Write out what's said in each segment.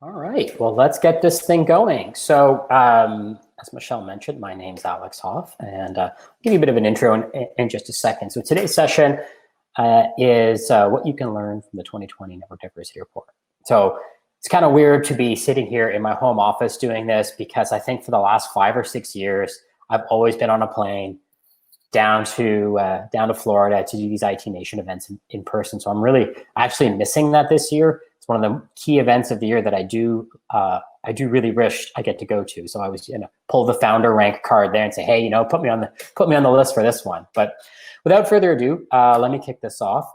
All right, well, let's get this thing going. So, as Michelle mentioned, my name's Alex Hoff, and I'll give you a bit of an intro in just a second. So today's session is what you can learn from the 2020 Network Diversity Report. So it's kind of weird to be sitting here in my home office doing this because I think for the last 5 or 6 years, I've always been on a plane down to Florida to do these IT Nation events in person. So I'm really actually missing that this year. It's one of the key events of the year that I do really wish I get to go to. So I was pull the founder rank card there and say, hey, put me on the list for this one. But without further ado, let me kick this off.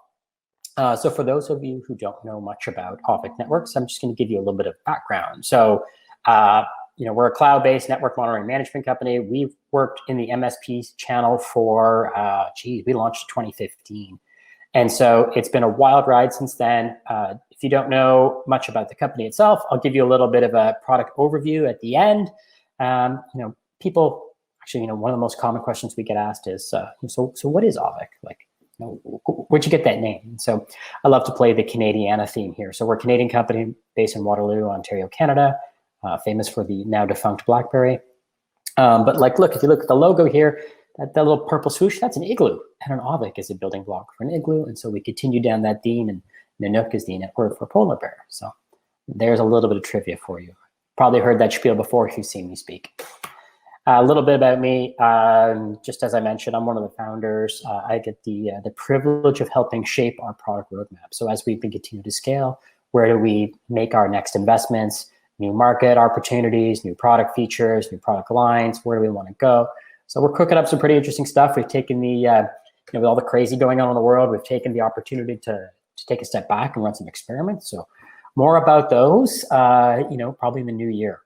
So for those of you who don't know much about Auvik Networks, I'm just going to give you a little bit of background. So we're a cloud-based network monitoring management company. We've worked in the MSPs channel for, we launched in 2015. And so it's been a wild ride since then. If you don't know much about the company itself, I'll give you a little bit of a product overview at the end. People, actually, one of the most common questions we get asked is, so what is Auvik? Like, where'd you get that name? And so I love to play the Canadiana theme here. So we're a Canadian company based in Waterloo, Ontario, Canada, famous for the now defunct BlackBerry. But look, if you look at the logo here, that little purple swoosh, that's an igloo. And an Auvik is a building block for an igloo. And so we continue down that theme, and Nanook is the word for polar bear. So there's a little bit of trivia for you. Probably heard that spiel before if you've seen me speak. A little bit about me. Just as I mentioned, I'm one of the founders. I get the privilege of helping shape our product roadmap. So as we've been continuing to scale, where do we make our next investments, new market opportunities, new product features, new product lines, where do we want to go? So we're cooking up some pretty interesting stuff. We've taken with all the crazy going on in the world, we've taken the opportunity to take a step back and run some experiments. So more about those, probably in the new year.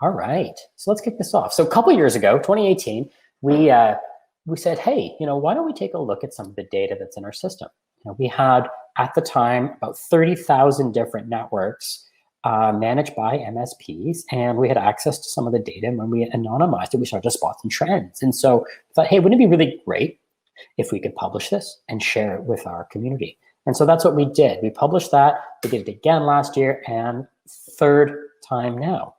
All right, so let's kick this off. So a couple years ago, 2018, we said, hey, why don't we take a look at some of the data that's in our system? We had, at the time, about 30,000 different networks managed by MSPs, and we had access to some of the data. And when we anonymized it, we started to spot some trends. And so I thought, hey, wouldn't it be really great if we could publish this and share it with our community? And so that's what we did. We published that. We did it again last year, and third time now.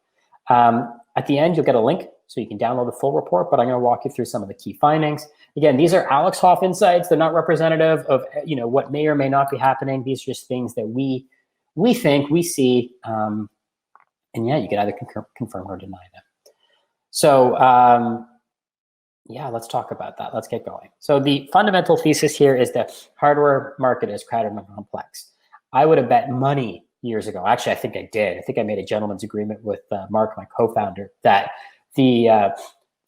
At the end, you'll get a link so you can download the full report, but I'm going to walk you through some of the key findings. Again, these are Alex Hoff insights. They're not representative of what may or may not be happening. These are just things that we think, we see, and yeah, you can either confirm or deny them. So yeah, let's talk about that. Let's get going. So the fundamental thesis here is that hardware market is crowded and complex. I would have bet money years ago. Actually, I think I did. I think I made a gentleman's agreement with Mark, my co-founder, that the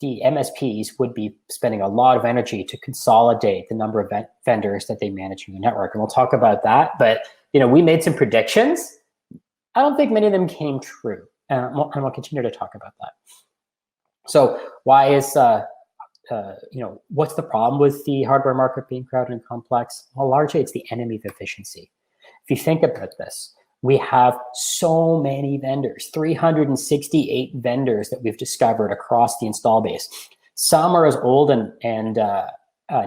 MSPs would be spending a lot of energy to consolidate the number of vendors that they manage in the network. And we'll talk about that. But we made some predictions. I don't think many of them came true. And we'll continue to talk about that. So why is, what's the problem with the hardware market being crowded and complex? Well, largely it's the enemy of efficiency. If you think about this, we have so many vendors, 368 vendors that we've discovered across the install base. Some are as old and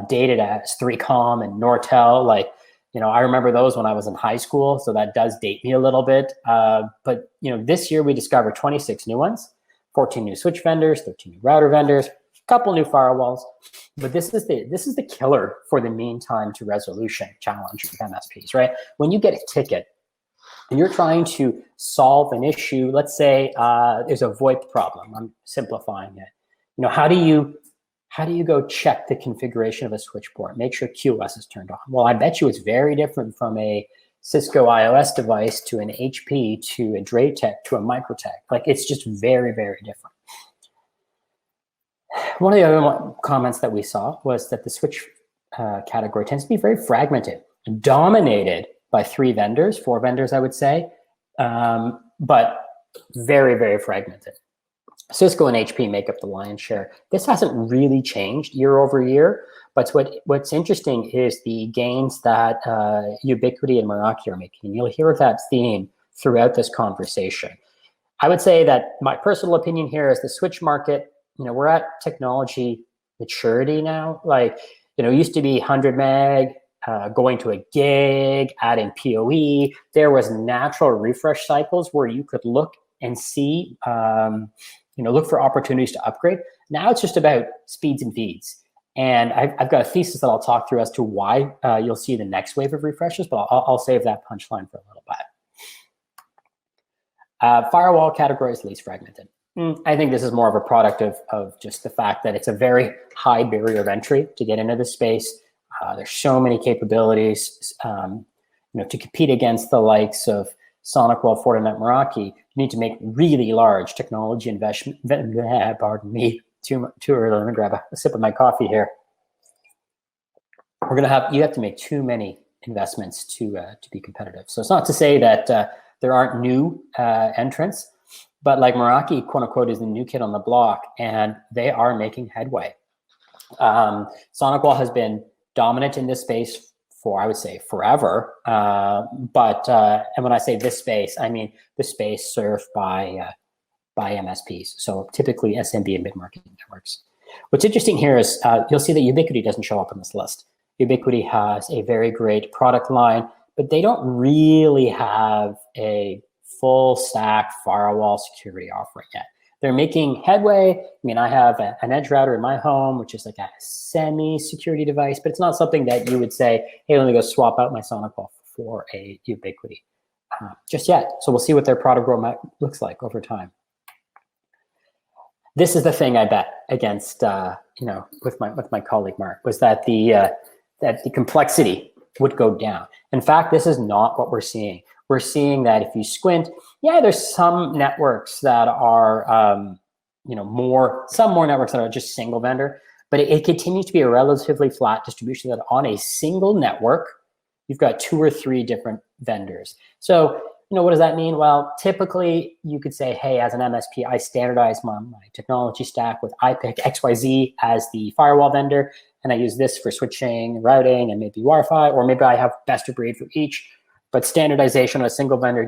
dated as 3Com and Nortel. I remember those when I was in high school, so that does date me a little bit. But this year we discovered 26 new ones, 14 new switch vendors, 13 new router vendors, a couple new firewalls. But this is the killer for the mean time to resolution challenge with MSPs, right? When you get a ticket and you're trying to solve an issue, let's say there's a VoIP problem. I'm simplifying it. How do you go check the configuration of a switch port, make sure QoS is turned on? Well, I bet you it's very different from a Cisco iOS device to an HP to a Dratec to a Microtech. It's just very, very different. One of the other comments that we saw was that the switch category tends to be very fragmented, dominated by 4 vendors, I would say, but very, very fragmented. Cisco and HP make up the lion's share. This hasn't really changed year over year, but what's interesting is the gains that Ubiquiti and Meraki are making. You'll hear that theme throughout this conversation. I would say that my personal opinion here is the switch market, we're at technology maturity now. It used to be 100 meg, going to a gig, adding PoE. There was natural refresh cycles where you could look and see, look for opportunities to upgrade. Now it's just about speeds and feeds. And I've got a thesis that I'll talk through as to why you'll see the next wave of refreshes, but I'll save that punchline for a little bit. Firewall category is least fragmented. I think this is more of a product of just the fact that it's a very high barrier of entry to get into this space. There's so many capabilities. To compete against the likes of SonicWall, Fortinet, Meraki, you need to make really large technology investment. Pardon me, too early. Let me grab a sip of my coffee here. You have to make too many investments to be competitive. So it's not to say that there aren't new entrants, but like Meraki, quote unquote, is the new kid on the block, and they are making headway. SonicWall has been dominant in this space for, I would say, forever. And when I say this space, I mean the space served by MSPs. So typically SMB and mid-market networks. What's interesting here is you'll see that Ubiquiti doesn't show up on this list. Ubiquiti has a very great product line, but they don't really have a full stack firewall security offering yet. They're making headway. I mean, I have an edge router in my home, which is like a semi-security device, but it's not something that you would say, hey, let me go swap out my SonicWall for a Ubiquiti just yet. So we'll see what their product roadmap looks like over time. This is the thing I bet against, with my colleague Mark, was that the complexity would go down. In fact, this is not what we're seeing. We're seeing that if you squint, yeah, there's some networks that are, some more networks that are just single vendor, but it continues to be a relatively flat distribution that on a single network, you've got 2 or 3 different vendors. So, what does that mean? Well, typically you could say, hey, as an MSP, I standardize my technology stack with I pick XYZ as the firewall vendor, and I use this for switching, routing, and maybe Wi-Fi, or maybe I have best of breed for each. But standardization on a single vendor,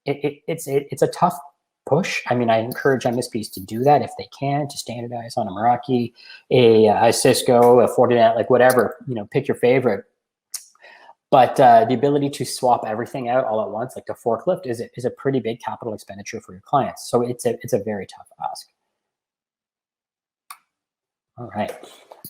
it's a tough push. I mean, I encourage MSPs to do that if they can, to standardize on a Meraki, a Cisco, a Fortinet, like whatever, pick your favorite. But the ability to swap everything out all at once, like the forklift, is a pretty big capital expenditure for your clients. So it's a very tough ask. All right.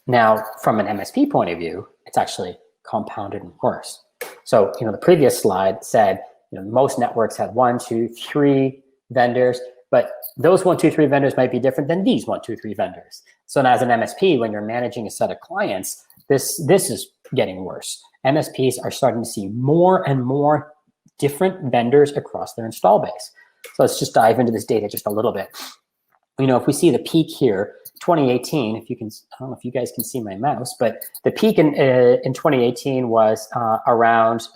Now, from an MSP point of view, it's actually compounded and worse. So, the previous slide said, most networks have 1, 2, 3 vendors, but those 1, 2, 3 vendors might be different than these 1, 2, 3 vendors. So now as an MSP, when you're managing a set of clients, this is getting worse. MSPs are starting to see more and more different vendors across their install base. So let's just dive into this data just a little bit. If we see the peak here, 2018, if you can, I don't know if you guys can see my mouse, but the peak in 2018 was around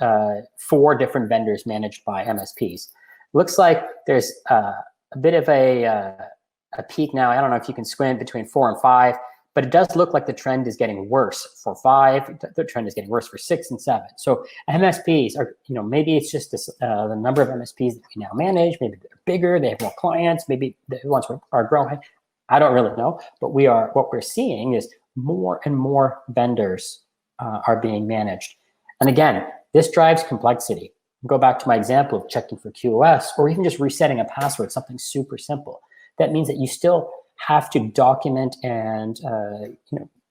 4 different vendors managed by MSPs. Looks like there's a bit of a peak now. I don't know if you can squint between 4 and 5, but it does look like the trend is getting worse for 5. The trend is getting worse for 6 and 7. So MSPs are, maybe it's just this, the number of MSPs that we now manage. Maybe they're bigger, they have more clients, maybe the ones are growing. I don't really know, but what we're seeing is more and more vendors are being managed. And again, this drives complexity. Go back to my example of checking for QoS, or even just resetting a password, something super simple. That means that you still have to document and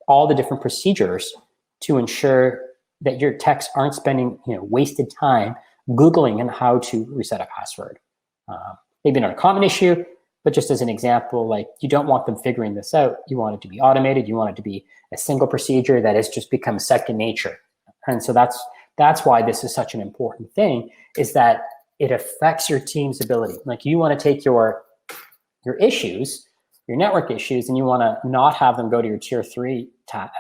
all the different procedures to ensure that your techs aren't spending wasted time Googling on how to reset a password. Maybe not a common issue, but just as an example, like you don't want them figuring this out. You want it to be automated. You want it to be a single procedure that has just become second nature. And so that's why this is such an important thing, is that it affects your team's ability. Like you want to take your issues, your network issues, and you want to not have them go to your tier 3 tech.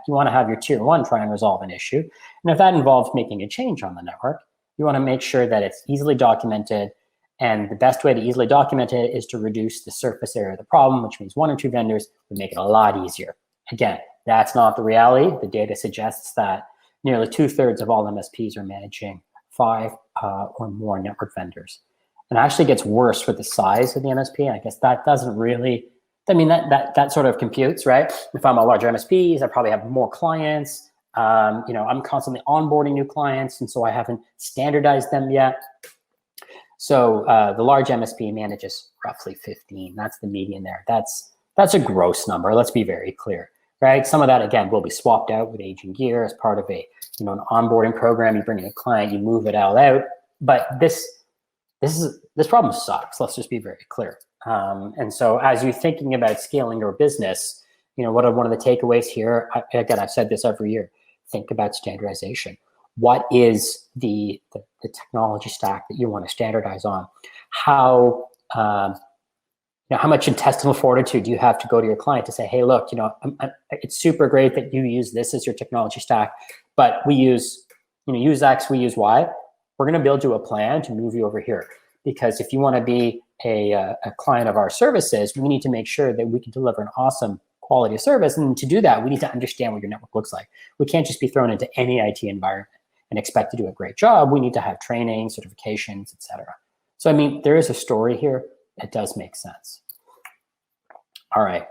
You want to have your tier 1 try and resolve an issue. And if that involves making a change on the network, you want to make sure that it's easily documented. And the best way to easily document it is to reduce the surface area of the problem, which means 1 or 2 vendors would make it a lot easier. Again, that's not the reality. The data suggests that nearly 2/3 of all MSPs are managing 5 or more network vendors. And it actually gets worse with the size of the MSP. I guess that doesn't really, that sort of computes, right? If I'm a larger MSP, I probably have more clients. I'm constantly onboarding new clients, and so I haven't standardized them yet. So the large MSP manages roughly 15. That's the median there. That's a gross number. Let's be very clear, right? Some of that, again, will be swapped out with aging gear as part of an onboarding program. You bring in a client, you move it all out. But this problem sucks. Let's just be very clear. And so as you're thinking about scaling your business, what are one of the takeaways here? Again, I've said this every year. Think about standardization. What is the technology stack that you want to standardize on? How much intestinal fortitude do you have to go to your client to say, hey, look, it's super great that you use this as your technology stack, but we use X, we use Y. We're going to build you a plan to move you over here. Because if you want to be a client of our services, we need to make sure that we can deliver an awesome quality of service. And to do that, we need to understand what your network looks like. We can't just be thrown into any IT environment and expect to do a great job. We need to have training, certifications, etc. So, there is a story here. It does make sense. All right.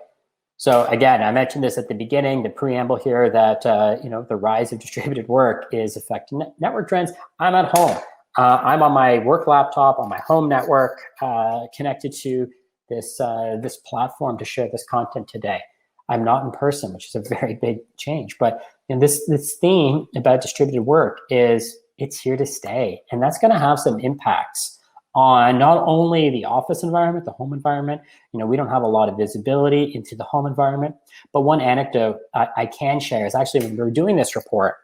So again, I mentioned this at the beginning, the preamble here that, the rise of distributed work is affecting network trends. I'm at home. I'm on my work laptop, on my home network, connected to this platform to share this content today. I'm not in person, which is a very big change. But this theme about distributed work it's here to stay. And that's going to have some impacts on not only the office environment, the home environment. We don't have a lot of visibility into the home environment. But one anecdote I can share is actually when we were doing this report,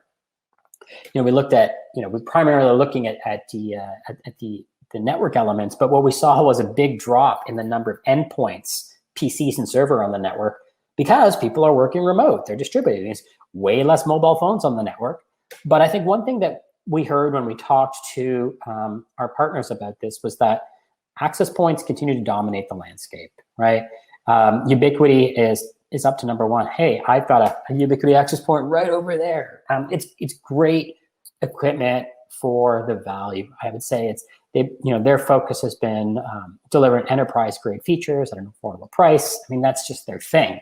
we looked at, we're primarily looking at the network elements, but what we saw was a big drop in the number of endpoints, PCs and server on the network, because people are working remote. They're distributed. There's way less mobile phones on the network. But I think one thing that we heard when we talked to our partners about this was that access points continue to dominate the landscape, right? Ubiquiti is up to number one. Hey, I've got a Ubiquiti access point right over there. It's great equipment for the value. I would say their focus has been delivering enterprise grade features at an affordable price. That's just their thing.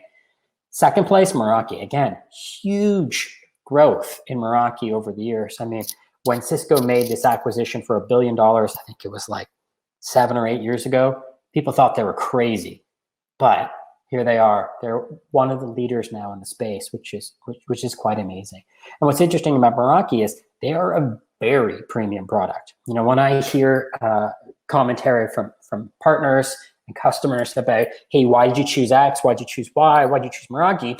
Second place, Meraki. Again, huge growth in Meraki over the years. When Cisco made this acquisition for $1 billion, I think it was like 7 or 8 years ago, people thought they were crazy. But here they are. They're one of the leaders now in the space, which is quite amazing. And what's interesting about Meraki is they are a very premium product. When I hear commentary from partners and customers about, hey, why did you choose X? Why did you choose Y? Why did you choose Meraki?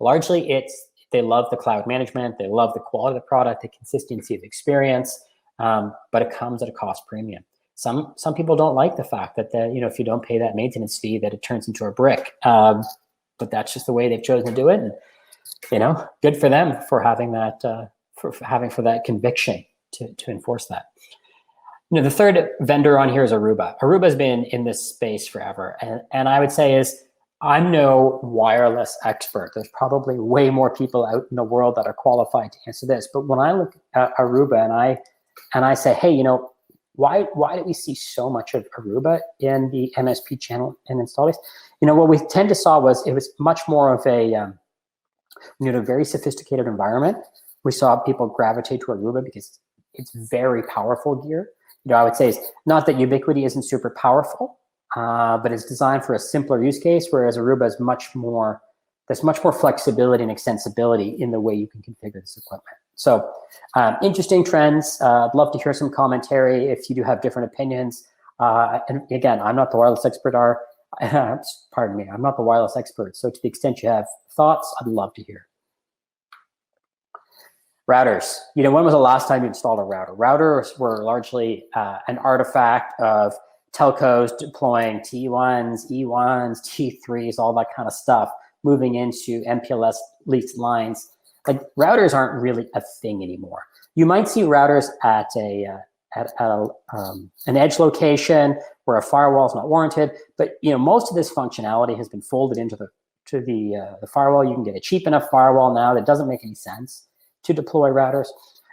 Largely, they love the cloud management. They love the quality of the product, the consistency of experience, but it comes at a cost premium. Some people don't like the fact that if you don't pay that maintenance fee, that it turns into a brick. But that's just the way they've chosen to do it, and good for them for having that for that conviction to enforce that. The third vendor on here is Aruba. Aruba's been in this space forever, and I would say I'm no wireless expert. There's probably way more people out in the world that are qualified to answer this. But when I look at Aruba and I say, hey, why do we see so much of Aruba in the MSP channel and install base? What we tend to saw was it was much more of a very sophisticated environment. We saw people gravitate to Aruba because it's very powerful gear. I would say it's not that Ubiquiti isn't super powerful, but it's designed for a simpler use case, whereas Aruba is there's much more flexibility and extensibility in the way you can configure this equipment. So interesting trends. I'd love to hear some commentary if you do have different opinions. And again, I'm not the wireless expert. Pardon me, I'm not the wireless expert. So to the extent you have thoughts, I'd love to hear. Routers. When was the last time you installed a router? Routers were largely an artifact of telcos deploying T1s, E1s, T3s, all that kind of stuff, moving into MPLS leased lines. Like, routers aren't really a thing anymore. You might see routers at an edge location where a firewall is not warranted, but most of this functionality has been folded into the firewall. You can get a cheap enough firewall now that doesn't make any sense to deploy routers.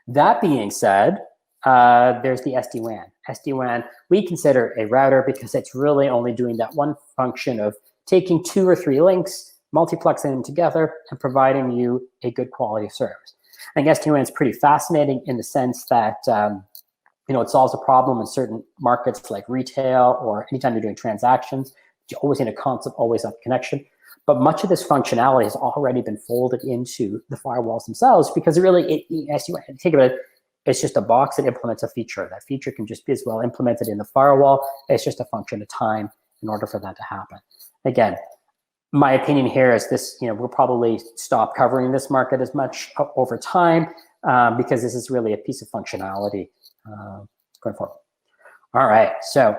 That being said, there's the SD-WAN. SD-WAN, we consider a router because it's really only doing that one function of taking 2 or 3 links, multiplexing them together and providing you a good quality of service. I think SD-WAN is pretty fascinating in the sense that it solves a problem in certain markets like retail, or anytime you're doing transactions, you always need a constant, always up connection. But much of this functionality has already been folded into the firewalls themselves, because really, as you think about it, it's just a box that implements a feature. That feature can just be as well implemented in the firewall. It's just a function of time in order for that to happen. Again, my opinion here is this, we'll probably stop covering this market as much over time, because this is really a piece of functionality going forward. All right, so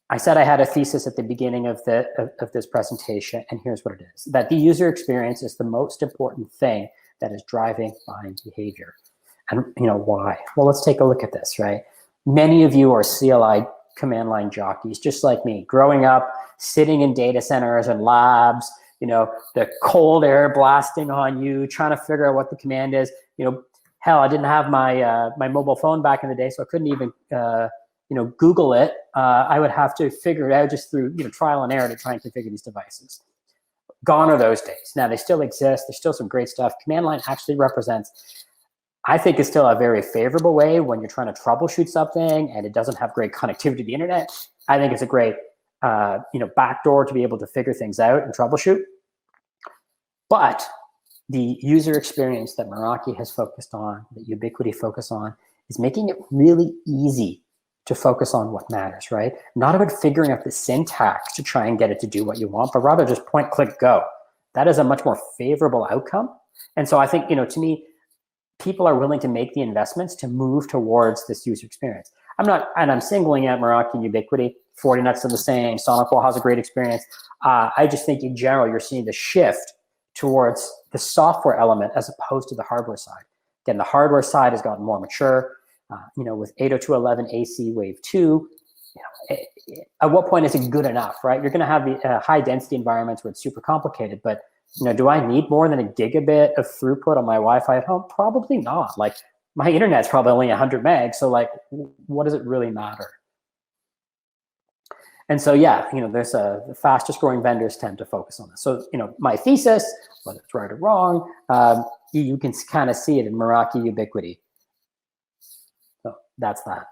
I said I had a thesis at the beginning of this presentation, and here's what it is: that the user experience is the most important thing that is driving buying behavior. And why? Well, let's take a look at this, right? Many of you are CLI command line jockeys, just like me, growing up, sitting in data centers and labs, the cold air blasting on you, trying to figure out what the command is. Hell, I didn't have my my mobile phone back in the day, so I couldn't even Google it. I would have to figure it out just through trial and error to try and configure these devices. Gone are those days. Now they still exist. There's still some great stuff. Command line actually represents, I think, it's still a very favorable way when you're trying to troubleshoot something and it doesn't have great connectivity to the internet. I think it's a great backdoor to be able to figure things out and troubleshoot. But the user experience that Meraki has focused on, that Ubiquiti focus on, is making it really easy to focus on what matters, right? Not about figuring out the syntax to try and get it to do what you want, but rather just point, click, go. That is a much more favorable outcome. And so I think, to me, people are willing to make the investments to move towards this user experience. I'm singling out Meraki and Ubiquiti. Fortinet's are the same. SonicWall has a great experience. I just think in general, you're seeing the shift towards the software element as opposed to the hardware side. Again, the hardware side has gotten more mature. With 802.11 AC Wave 2, at what point is it good enough, right? You're going to have the high density environments where it's super complicated, but do I need more than a gigabit of throughput on my Wi-Fi at home? Probably not. Like, my internet's probably only 100 megs, so like, what does it really matter? And so, there's the fastest growing vendors tend to focus on this. So, my thesis, whether it's right or wrong, you can kind of see it in Meraki Ubiquiti. So that's that.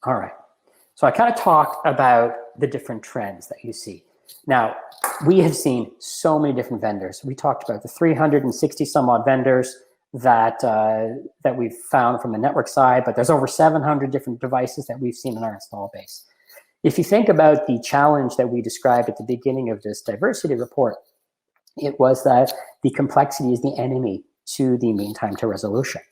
All right. So I kind of talked about the different trends that you see. Now, we have seen so many different vendors. We talked about the 360 some odd vendors that we've found from the network side, but there's over 700 different devices that we've seen in our install base. If you think about the challenge that we described at the beginning of this diversity report, it was that the complexity is the enemy to the mean time to resolution.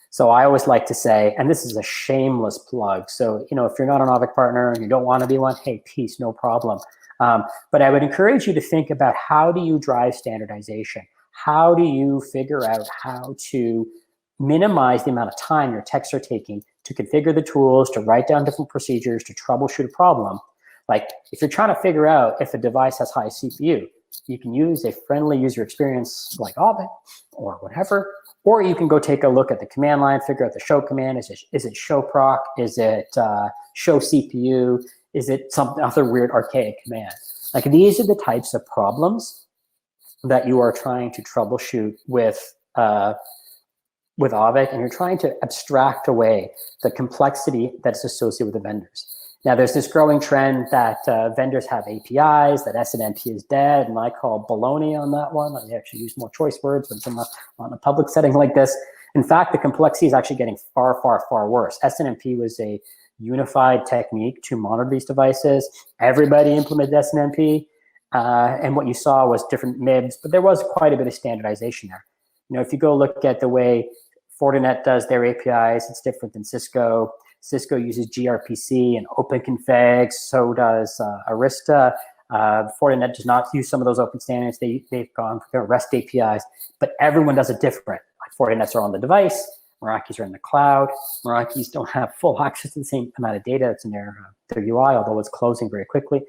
So I always like to say, and this is a shameless plug, so if you're not an Auvik partner and you don't want to be one, hey, peace, no problem. But I would encourage you to think about, how do you drive standardization? How do you figure out how to minimize the amount of time your techs are taking to configure the tools, to write down different procedures, to troubleshoot a problem? Like, if you're trying to figure out if a device has high CPU, you can use a friendly user experience like Auvik or whatever, or you can go take a look at the command line, figure out the show command. Is it show proc? Is it show CPU? Is it some other weird archaic command? Like, these are the types of problems that you are trying to troubleshoot with Auvik, and you're trying to abstract away the complexity that's associated with the vendors. Now, there's this growing trend that vendors have APIs, that SNMP is dead, and I call baloney on that one. I actually use more choice words when I'm on a public setting like this. In fact, the complexity is actually getting far, far, far worse. SNMP was a unified technique to monitor these devices. Everybody implemented SNMP, and what you saw was different MIBs, but there was quite a bit of standardization there. If you go look at the way Fortinet does their APIs, it's different than Cisco. Cisco uses gRPC and OpenConfig, so does Arista. Fortinet does not use some of those open standards. They've gone for their REST APIs, but everyone does it different. Like, Fortinets are on the device, Meraki's are in the cloud. Meraki's don't have full access to the same amount of data that's in their UI, although it's closing very quickly.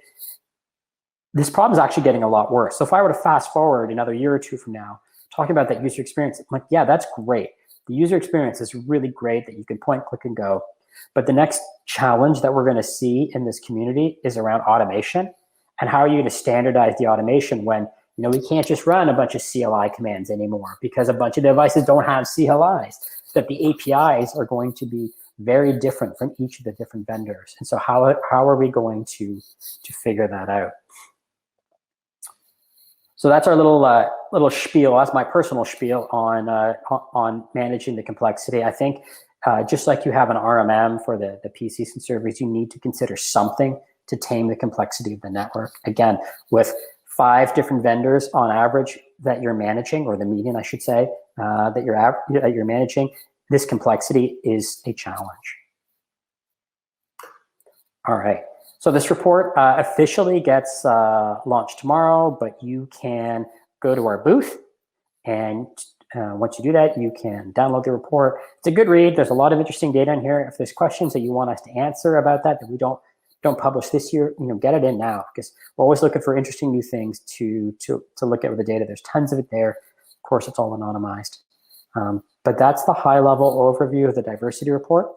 This problem is actually getting a lot worse. So if I were to fast forward another year or two from now, talking about that user experience, I'm like, yeah, that's great. The user experience is really great that you can point, click, and go. But the next challenge that we're going to see in this community is around automation. And how are you going to standardize the automation when we can't just run a bunch of CLI commands anymore because a bunch of devices don't have CLIs? That the APIs are going to be very different from each of the different vendors. And so how are we going to figure that out? So that's our little spiel. That's my personal spiel on managing the complexity. I think just like you have an RMM for the PCs and servers, you need to consider something to tame the complexity of the network. Again, with 5 different vendors on average that you're managing, or the median, I should say, that you're managing, this complexity is a challenge. All right. So this report officially gets launched tomorrow, but you can go to our booth, and once you do that, you can download the report. It's a good read. There's a lot of interesting data in here. If there's questions that you want us to answer about that we don't publish this year, get it in now, because we're always looking for interesting new things to look at with the data. There's tons of it there. Of course, it's all anonymized. But that's the high-level overview of the diversity report.